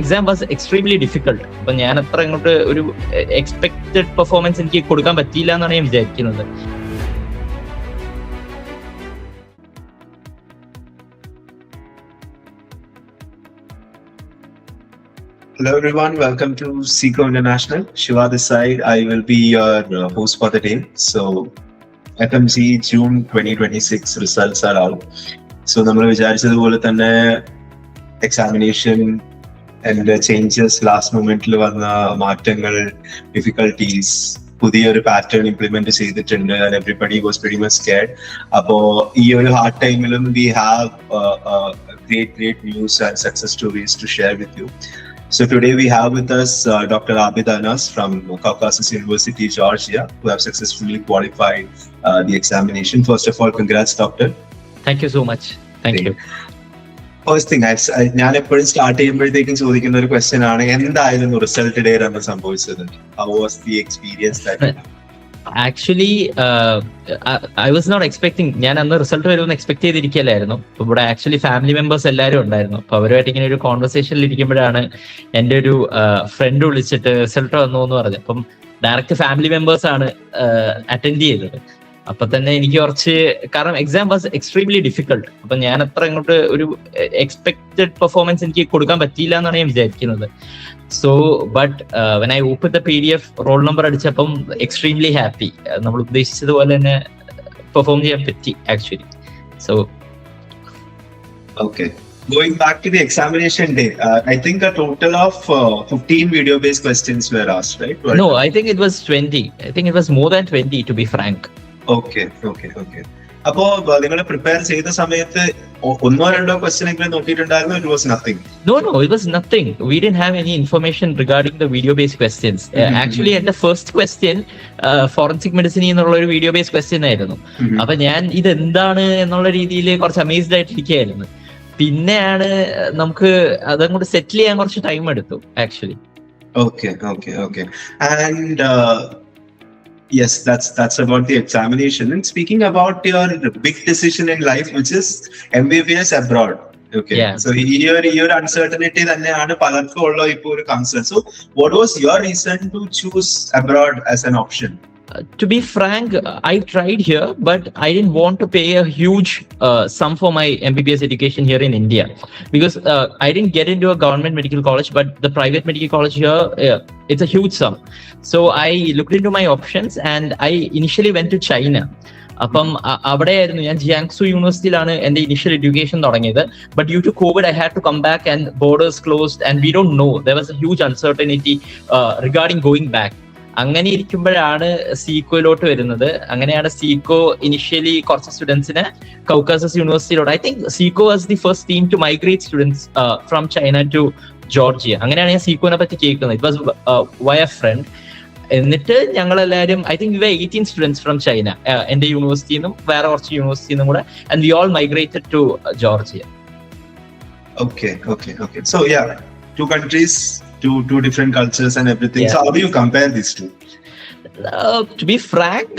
Exam was extremely difficult. അപ്പം ഞാൻ അത്ര അങ്ങോട്ട് ഒരു എക്സ്പെക്റ്റഡ് പെർഫോമൻസ് എനിക്ക് കൊടുക്കാൻ പറ്റിയില്ല എന്നാണ് ഞാൻ വിചാരിക്കുന്നത്. Hello everyone, welcome to CEECO International. Shiva this side. I will be your host for the day. So FMGE June 2026 results are out. So നമ്മൾ വിചാരിച്ചതുപോലെ തന്നെ examination and changes last momentൽ വന്ന മാറ്റങ്ങൾ, difficulties, പുതിയൊരു പാറ്റേൺ ഇംപ്ലിമെന്റ് ചെയ്തിട്ടുണ്ട് and everybody was pretty much scared. അപ്പോൾ ഈ ഒരു hard ടൈമിലും we have great news and success stories to share with you. So today we have with us Dr. Abid Ahnas from Caucasus University, Georgia, who have successfully qualified the examination. First of all, congrats, Doctor. Thank you so much. Thank you. First thing, ഞാൻ എപ്പോഴും start ചെയ്യുമ്പോഴത്തേക്കും ചോദിക്കുന്ന ഒരു question ആണ്, എന്തായിരുന്നു result day അന്ന് സംഭവിച്ചത്? How was the experience that you had? Actually I was not expecting. ഞാൻ അന്ന് റിസൾട്ട് വരുമെന്ന് എക്സ്പെക്ട് ചെയ്തിരിക്കലായിരുന്നു. ഇവിടെ ആക്ച്വലി ഫാമിലി മെമ്പേഴ്സ് എല്ലാവരും ഉണ്ടായിരുന്നു. അപ്പൊ അവരുമായിട്ട് ഇങ്ങനെ ഒരു കോൺവെർസേഷനിൽ ഇരിക്കുമ്പോഴാണ് എൻ്റെ ഒരു ഫ്രണ്ട് വിളിച്ചിട്ട് റിസൾട്ട് വന്നു എന്ന് പറഞ്ഞു. അപ്പം ഡയറക്റ്റ് ഫാമിലി മെമ്പേഴ്സ് ആണ് അറ്റൻഡ് ചെയ്തത്. അപ്പൊ തന്നെ എനിക്ക് കുറച്ച്, കാരണം എക്സാം വാസ് എക്സ്ട്രീംലി ഡിഫിക്കൾട്ട്. അപ്പൊ ഞാൻ അത്ര അങ്ങോട്ട് ഒരു എക്സ്പെക്റ്റഡ് പെർഫോമൻസ് എനിക്ക് കൊടുക്കാൻ പറ്റിയില്ല എന്നാണ് ഞാൻ വിചാരിക്കുന്നത്. So but when I open the PDF roll number അടിച്ചപ്പം എക്സ്ട്രീംലി ഹാപ്പി. നമ്മൾ ഉദ്ദേശിച്ചതുപോലെ തന്നെ പെർഫോം ചെയ്യാൻ പറ്റി actually. So Okay. Going back to the examination day, I think a total of 15 video-based questions were asked, right? No, I think it was 20. I think it was more than 20, to be frank. Okay. അപ്പോ നിങ്ങൾ prepare ചെയ്ത സമയത്ത് ഒന്നോ രണ്ടോ question എങ്കിലും നോക്കിയിട്ടുണ്ടായിരുന്നു? It was nothing. No, it was nothing. We didn't have any information regarding the video-based questions. Actually, at the first question, forensic medicine എന്നുള്ള ഒരു video-based question ആയിരുന്നു. അപ്പൊ ഞാൻ ഇത് എന്താണ് എന്നുള്ള രീതിയിൽ കുറച്ച് അമേസ്ഡ് ആയിട്ടിരിക്കുകയായിരുന്നു. പിന്നെയാണ് നമുക്ക് അതങ്ങോട്ട് സെറ്റിൽ ചെയ്യാൻ കുറച്ച് ടൈം എടുത്തു actually. Okay. And yes, that's about the examination. And speaking about your big decision in life, which is MBBS abroad. Okay. Yeah. So your uncertainty തന്നെയാണ് പലർക്കും ഉള്ള ഇപ്പോൾ ഒരു concern. So what was your reason to choose abroad as an option? To be frank, I tried here, but I didn't want to pay a huge sum for my MBBS education here in India, because I didn't get into a government medical college, but the private medical college here, it's a huge sum. So I looked into my options and I initially went to China. അപ്പം അവിടെയായിരുന്നു ഞാൻ Jiangsu യൂണിവേഴ്സിറ്റിയിലാണ് എൻ്റെ initial education തുടങ്ങിയത്. But due to COVID I had to come back and borders closed and we don't know. There was a huge uncertainty regarding going back. അങ്ങനെ ഇരിക്കുമ്പോഴാണ് CEECOയിലോട്ട് വരുന്നത്. അങ്ങനെയാണ് CEECO ഇനിഷ്യലി കുറച്ച് സ്റ്റുഡൻസിനെ കൗക്കാസസ് യൂണിവേഴ്സിറ്റിയിലോട്ട്, I think CEECO was the first team to migrate students from China to Georgia. അങ്ങനെയാണ് ഞാൻ CEECOനെ പറ്റി കേൾക്കുന്നത്. It was by a friend. എന്നിട്ട് ഞങ്ങളെല്ലാവരും, I think 18 students from China, എൻ്റെ യൂണിവേഴ്സിറ്റിയിൽ നിന്നും വേറെ കുറച്ച് യൂണിവേഴ്സിറ്റിയിൽ നിന്നും കൂടെ, and we all migrated to Georgia. Okay. So yeah, two countries, two different cultures and everything. Yeah. So how do you compare these two? To be frank,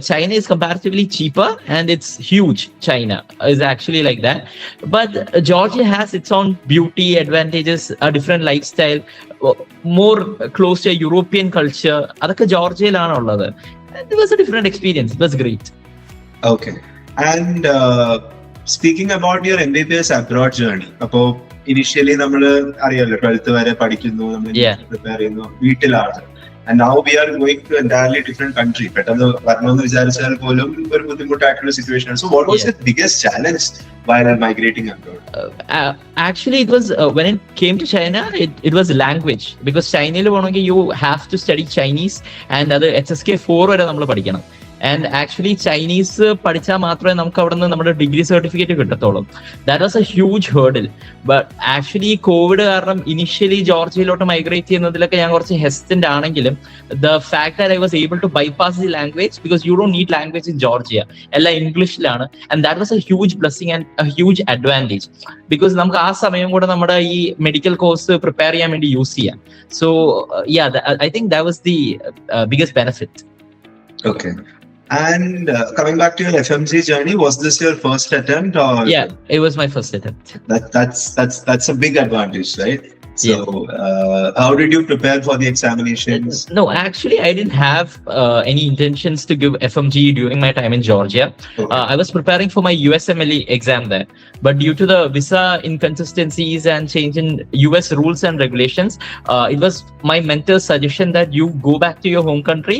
China is comparatively cheaper and it's huge. China is actually like that. But Georgia has its own beauty, advantages, a different lifestyle, more close to a European culture. അതൊക്കെ ജോർജിയയിലാണ് ഉള്ളത്. It was a different experience. It was great. Okay. And speaking about your MBBS abroad journey, അപ്പോ initially നമ്മൾ അറിയാലോ 12th വരെ പഠിക്കുന്നു, നമ്മൾ prepare ചെയ്യുന്നു, വീട്ടിലാണ്. And now we are going to entirely different country. പെട്ടെന്ന് വരണമെന്ന് വിചാരിച്ചാൽ പോലും ഒരു ബുദ്ധിമുട്ടായിട്ടുള്ള situation. So what was the biggest challenge while migrating abroad? Actually, it was when it came to China, it was language. Because China പോകണമെങ്കിൽ you have to study Chinese and അത് HSK4 വരെ നമ്മൾ പഠിക്കണം. ആൻഡ് ആക്ച്വലി ചൈനീസ് പഠിച്ചാൽ മാത്രമേ നമുക്ക് അവിടെ നിന്ന് നമ്മുടെ ഡിഗ്രി സർട്ടിഫിക്കറ്റ് കിട്ടത്തുള്ളൂ. That was a huge hurdle. But actually ഈ കോവിഡ് കാരണം ഇനിഷ്യലി ജോർജിയയിലോട്ട് മൈഗ്രേറ്റ് ചെയ്യുന്നതിലൊക്കെ ഞാൻ കുറച്ച് ഹെസിറ്റന്റ് ആണെങ്കിലും the fact that I was able to bypass the language, because you don't need language in Georgia, എല്ലാം ഇംഗ്ലീഷിലാണ്. And that was a huge blessing and a huge advantage, because നമുക്ക് ആ സമയം കൂടെ നമ്മുടെ ഈ മെഡിക്കൽ കോഴ്സ് പ്രിപ്പയർ ചെയ്യാൻ വേണ്ടി യൂസ് ചെയ്യാം. So I think that was the biggest benefit. Okay. And coming back to your FMG journey, was this your first attempt? Or yeah, it was my first attempt. That's a big advantage, right? So, how did you prepare for the examinations? No, actually, I didn't have any intentions to give FMGE during my time in Georgia. Okay. I was preparing for my USMLE exam there, but due to the visa inconsistencies and change in US rules and regulations, it was my mentor's suggestion that you go back to your home country,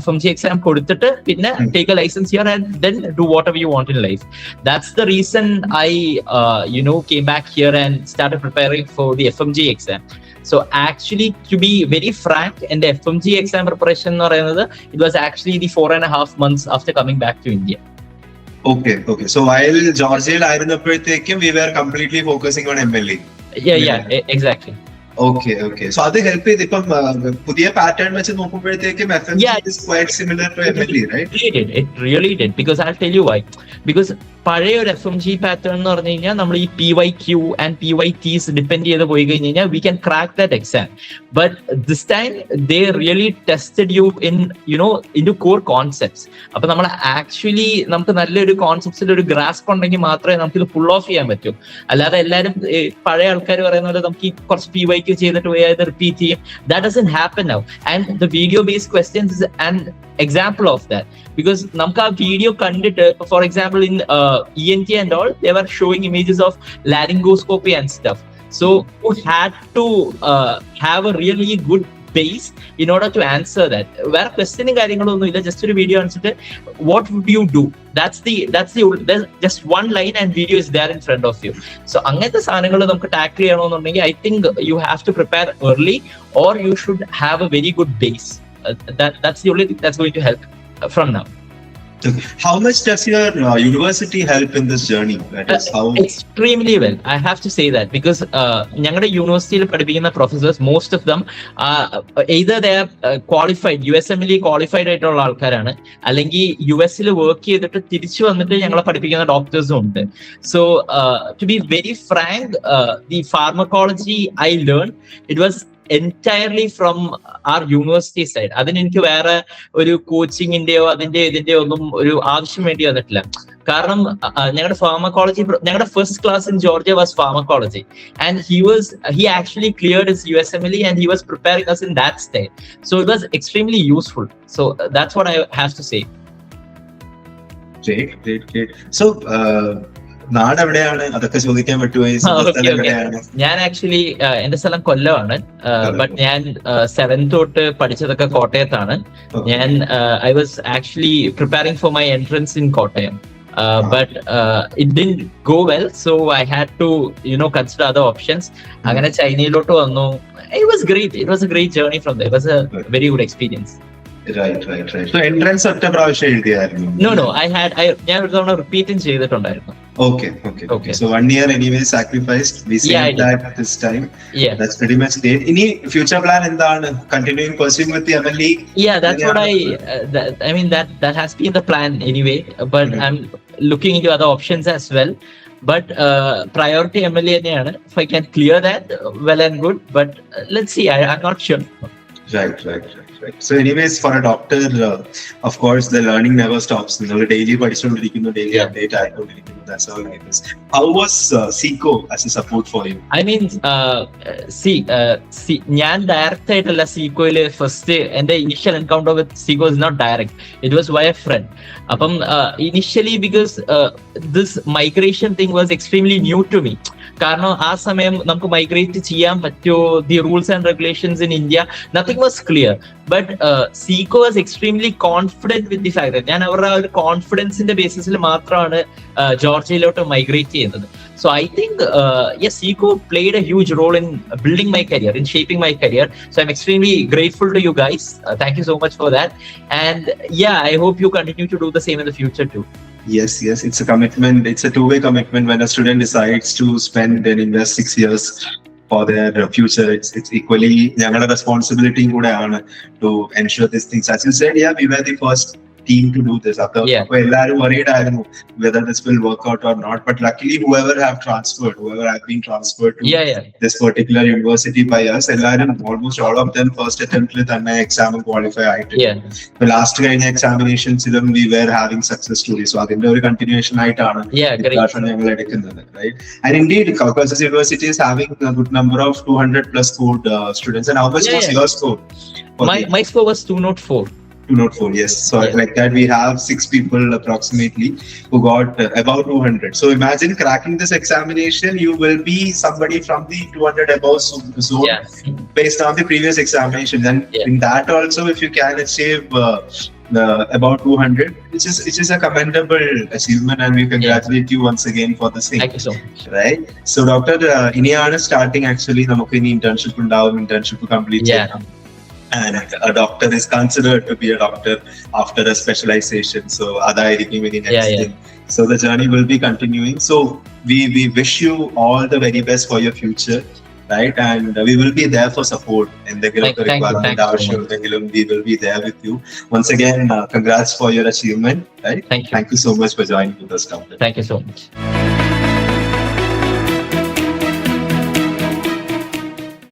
FMGE exam kodutittu pinne take a license here and then do whatever you want in life. That's the reason I came back here and started preparing for the FMGE exam. So actually, to be very frank, in the FMGE exam preparation or another, it was actually the 4.5 months after coming back to India. Okay. So while Georgia ആയിരുന്നപ്പോഴത്തേക്കും we were completely focusing on MLE. Yeah, exactly. Okay. So അത് help ചെയ്ത് ഇപ്പം പുതിയ pattern വെച്ച് നോക്കുമ്പോഴത്തേക്കും FMGE is quite similar to MLE, right? It really did, because I'll tell you why. Because പഴയ ഒരു FMGE pattern എന്ന് പറഞ്ഞു കഴിഞ്ഞാൽ നമ്മൾ ഈ PYQ ആൻഡ് PYTs ഡിപ്പെൻഡ് ചെയ്ത് പോയി കഴിഞ്ഞ് കഴിഞ്ഞാൽ we can crack that exam. But this time they really tested you in to core concepts. അപ്പൊ നമ്മൾ ആക്ച്വലി നമുക്ക് നല്ലൊരു കോൺസെപ്റ്റ്സിൽ ഒരു ഗ്രാസ്പ് ഉണ്ടെങ്കിൽ മാത്രമേ നമുക്ക് ഇത് ഫുൾ ഓഫ് ചെയ്യാൻ പറ്റൂ. അല്ലാതെ എല്ലാവരും പഴയ ആൾക്കാർ പറയുന്ന പോലെ നമുക്ക് ഈ കുറച്ച് PYQ ചെയ്തിട്ട് പോയി അത് റിപ്പീറ്റ് ചെയ്യും. That doesn't happen now. And the video based questions is an example of that, because namka video kandittu, for example in ENT and all, they were showing images of laryngoscopy and stuff. So you had to have a really good base in order to answer that. Where questioning കാര്യങ്ങളൊന്നും ഇല്ല, just ഒരു video answer, what would you do? That's just one line and video is there in front of you. So അങ്ങനത്തെ സാധനങ്ങൾ നമുക്ക് tackle ചെയ്യണമെന്നുണ്ടെങ്കിൽ I think you have to prepare early, or you should have a very good base. That's the only thing that's going to help from now. How much does your university help in this journey? That is how extremely well. I have to say that, because ഞങ്ങളുടെ യൂണിവേഴ്സിറ്റിയിൽ പഠിപ്പിക്കുന്ന professors, most of them either they are qualified, USMLE qualified ആയിട്ടുള്ള ആൾക്കാരാണ്, അല്ലെങ്കിൽ US-ൽ work ചെയ്തിട്ട് തിരിച്ചു വന്നിട്ട് ഞങ്ങളെ പഠിപ്പിക്കുന്ന ഡോക്ടേഴ്സും ഉണ്ട്. So to be very frank, the pharmacology I learned, it was entirely from our university side. അതിന് എനിക്ക് വേറെ ഒരു കോച്ചിങ്ങിന്റെയോ ഇതിന്റെയോ ഒന്നും ഒരു ആവശ്യം വേണ്ടി വന്നിട്ടില്ല. കാരണം ഞങ്ങളുടെ ഫാർമക്കോളജി, ഞങ്ങളുടെ first class in Georgia was pharmacology, and he actually cleared his USMLE and he was preparing us in that state. So it was extremely useful. So that's what I have to say. Great. So നാട് എവിടെയാണ്, അതൊക്കെ ചോദിക്കാൻ പറ്റുമോ? ഞാൻ actually എന്റെ സ്ഥലം കൊല്ലമാണ്, but ഞാൻ 7th തൊട്ട് പഠിച്ചതൊക്കെ കോട്ടയത്താണ്. ഞാൻ I was actually preparing for my entrance in Kottayam, but it didn't go well, so I had to consider other options. അങ്ങനെ ചൈനയിലോട്ട് വന്നു. It was great. It was a great journey from there. It was a very good experience. Right. So entrance ഒറ്റ പ്രാവശ്യം എഴുതിയായിരുന്നു? No, ഞാൻ ഒരു തവണ റിപ്പീറ്റും ചെയ്തിട്ടുണ്ടായിരുന്നു. Okay. So 1 year anyway sacrificed. We saved that this time. Yeah. That's pretty much it. Any future plan endana? Continuing pursuing with the MLE? Yeah, that's what I mean, that has been the plan anyway. But I'm looking into other options as well. But priority MLE thaneyanu. If I can clear that, well and good. But let's see. I'm not sure. Right. So anyways, for a doctor, of course, the learning never stops. Daily പഠിച്ചുകൊണ്ടിരിക്കുന്നു, daily update ആയിക്കൊണ്ടിരിക്കുന്നു. That's how it is. How was CEECO as a support for you? I mean, ഞാൻ direct ആയിട്ടല്ല CEECOയിൽ first. എന്റെ initial encounter with CEECO is not direct. It was via a friend. അപ്പം initially, because this migration thing was extremely new to me. കാരണം ആ സമയം നമുക്ക് migrate ചെയ്യാൻ പറ്റുമോ, the rules and regulations in India, nothing was clear. But CEECO was extremely confident with the fact. ഞാൻ അവരുടെ ഒരു കോൺഫിഡൻസിന്റെ ബേസിസിൽ മാത്രമാണ് ജോർജിയയിലോട്ട് മൈഗ്രേറ്റ് ചെയ്യുന്നത്. So I think CEECO played a huge role in building my career, in shaping my career. So I'm extremely grateful to you guys. Thank you so much for that. And I hope you continue to do the same in the future too. Yes, it's a commitment. It's a two-way commitment. When a student decides to spend and invest 6 years for their future, it's equally ഞങ്ങളുടെ responsibility കൂടെ ആണ് to ensure these things. As you said, we were the first team to do this. Yeah. എല്ലാവരും worried ആയിരുന്നു whether this will work out or not. But luckily, whoever have been transferred to this particular university by us, എല്ലാവരും almost all of them first attempt തന്നെ exam qualify ആയിട്ടുണ്ട്. The last കഴിഞ്ഞ examinations-ലും we were having success stories. So അതിന്റെ ഒരു continuation ആയിട്ടാണ് ഞങ്ങൾ എടുക്കുന്നത്, right? And indeed, Caucasus University is having a good number of 200 plus scored students. And how much was your score? My score was 204. 204, yes. So like that, we have 6 people approximately who got about 200. So imagine cracking this examination, you will be somebody from the 200 above zone based on the previous examination. And in that also, if you can achieve about 200, which is a commendable achievement, and we congratulate you once again for the same. Thank you so much. Right? So Dr. Iniana starting actually namukku ini internship complete. And a doctor is considered to be a doctor after a specialization. So adaayirikkum ini next thing. So the journey will be continuing. So we wish you all the very best for your future, right? And we will be there for support in the requirement. We will be there with you. Once again, congrats for your achievement, right? Thank you. Thank you so much for joining with us, doctor. Thank you so much.